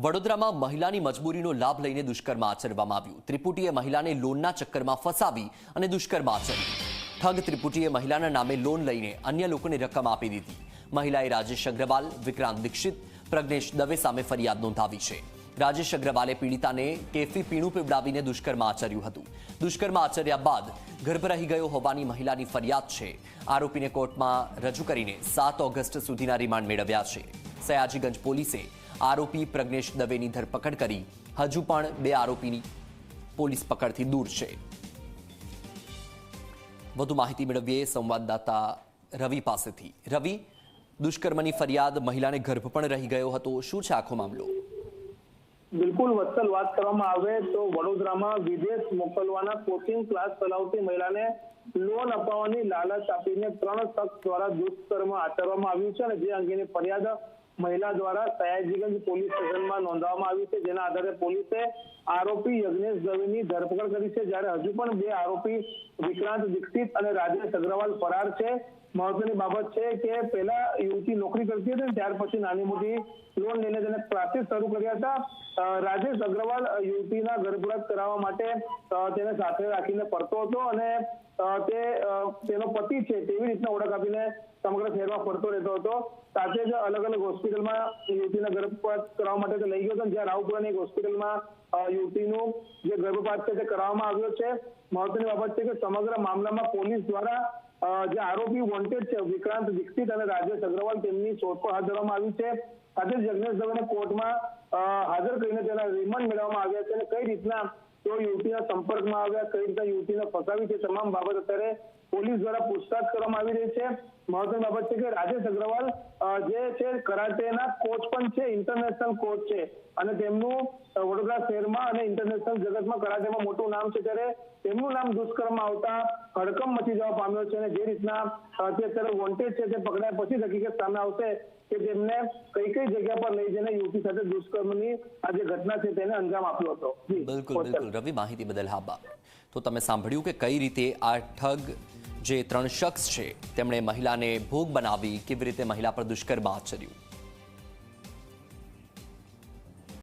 વડોદરામાં મહિલાની મજબૂરીનો લાભ લઈને દુષ્કર્મ આચરવામાં આવ્યું। ત્રિપુટીએ મહિલાને લોનના ચક્કરમાં ફસાવી અને દુષ્કર્મ આચર્યું। ઠગ ત્રિપુટીએ મહિલાના નામે લોન લઈને અન્ય લોકોને રકમ આપી દીધી। મહિલાએ રાજેશ અગ્રવાલ, વિક્રાંત દીક્ષિત, પ્રજ્ઞેશ દવે સામે ફરિયાદ નોંધાવી છે। રાજેશ અગ્રવાલે પીડિતાને કેફી પીણું પીવડાવીને દુષ્કર્મ આચર્યું હતું। દુષ્કર્મ આચર્યા બાદ ગર્ભ રહી ગયો હોવાની મહિલાની ફરિયાદ છે। આરોપીને કોર્ટમાં રજૂ કરીને 7 ઓગસ્ટ સુધીના રિમાન્ડ મેળવ્યા છે। સયાજીગંજ પોલીસે આરોપી પ્રજ્ઞેશ દવેની ધરપકડ કરી હજુ પણ 2 આરોપીની પોલીસ પકડથી દૂર છે। વધુ માહિતી મેળવીએ સંવાદદાતા રવિ પાસેથી। રવિ, દુષ્કર્મની ફરિયાદ, મહિલાને ગર્ભ પણ રહી ગયો હતો, શું છે આખો મામલો? બિલકુલ વત્સલ, વાત કરવામાં આવે તો વડોદરામાં વિદેશ મોકલવાના કોચિંગ ક્લાસ ચલાવતી મહિલાને લોન અપાવવાની લાલચ આપીને 3 શખ્સ દ્વારા દુષ્કર્મ આચરવામાં આવ્યું છે અને જે અંગેની ફરિયાદ મહિલા દ્વારા સયાજીગંજ પોલીસ સ્ટેશનમાં નોંધવામાં આવી છે, જેના આધારે પોલીસે આરોપી યજ્ઞેશ દવેની ધરપકડ કરી છે। જ્યારે હજુ પણ 2 આરોપી વિક્રાંત દીક્ષિત અને રાજેશ અગ્રવાલ ફરાર છે। મહત્વની બાબત છે કે પહેલા યુવતી નોકરી કરતી હતી, ત્યાર પછી નાની મોટી લોન લઈને તેને ક્લાસીસ શરૂ કર્યા હતા। રાજેશ અગ્રવાલ યુવતીના ગર્ભપાત કરાવવા માટે તેને સાથે રાખીને ફરતો હતો અને તેનો પતિ છે તેવી રીતના ઓળખ આપીને સમગ્ર શહેરમાં ફરતો રહેતો હતો। સાથે જ અલગ અલગ હોસ્પિટલમાં યુવતીના ગર્ભપાત કરાવવા માટે લઈ ગયો હતો। જ્યાં રાવપુરાની એક હોસ્પિટલમાં યુવતીનું જે ગર્ભપાત છે તે કરવામાં આવ્યો છે। મહત્વની બાબત છે કે સમગ્ર મામલામાં પોલીસ દ્વારા જે આરોપી વોન્ટેડ છે વિક્રાંત દીક્ષિત અને રાજેશ અગ્રવાલ તેમની શોધખોળ હાથ ધરવામાં આવી છે। સાથે જ યજ્ઞેશ દવેને કોર્ટમાં હાજર કરીને તેના રિમાન્ડ મેળવવામાં આવ્યા છે અને કઈ રીતના તેઓ યુવતીના સંપર્કમાં આવ્યા, કઈ રીતના યુવતીને ફસાવી છે, તમામ બાબત અત્યારે પોલીસ દ્વારા પૂછતાછ કરવામાં આવી રહી છે। મહત્વની બાબત છે કે રાજેશ અગ્રવાલ જે છે કરાટેના કોચ પણ છે, ઇન્ટરનેશનલ કોચ છે અને તેમનું વડોદરા શહેરમાં અને ઇન્ટરનેશનલ જગતમાં કરાટેમાં મોટું નામ છે। ત્યારે તેમનું નામ દુષ્કર્મમાં આવતા હડકંપ મચી જવા પામ્યો છે અને જે રીતના તે અત્યારે વોન્ટેડ છે તે પકડાયા પછી હકીકત સામે આવશે કે તેમને કઈ કઈ જગ્યા પર લઈ જઈને યુવતી સાથે દુષ્કર્મની આ જે ઘટના છે તેને અંજામ આપ્યો હતો। બિલકુલ રવિ, માહિતી બદલ આભાર। તો તમે સાંભળ્યું કે કઈ રીતે આ ઠગ જે 3 શખ્સ છે તેમણે મહિલાને ભોગ બનાવી, કેવી રીતે મહિલા પર દુષ્કર્મ આચર્યું।